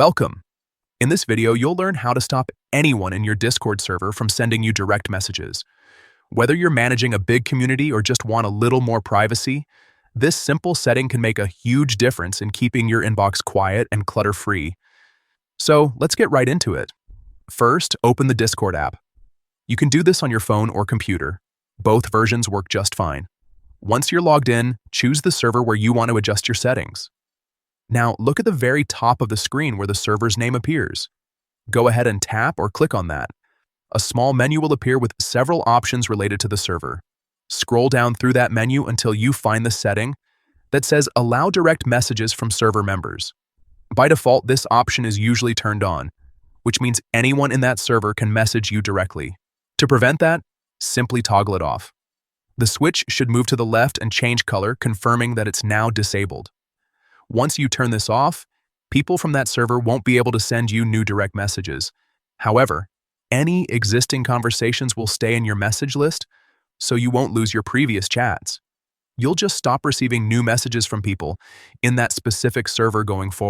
Welcome. In this video, you'll learn how to stop anyone in your Discord server from sending you direct messages. Whether you're managing a big community or just want a little more privacy, this simple setting can make a huge difference in keeping your inbox quiet and clutter-free. So let's get right into it. First, open the Discord app. You can do this on your phone or computer. Both versions work just fine. Once you're logged in, choose the server where you want to adjust your settings. Now, look at the very top of the screen where the server's name appears. Go ahead and tap or click on that. A small menu will appear with several options related to the server. Scroll down through that menu until you find the setting that says Allow direct messages from server members. By default, this option is usually turned on, which means anyone in that server can message you directly. To prevent that, simply toggle it off. The switch should move to the left and change color, confirming that it's now disabled. Once you turn this off, people from that server won't be able to send you new direct messages. However, any existing conversations will stay in your message list, so you won't lose your previous chats. You'll just stop receiving new messages from people in that specific server going forward.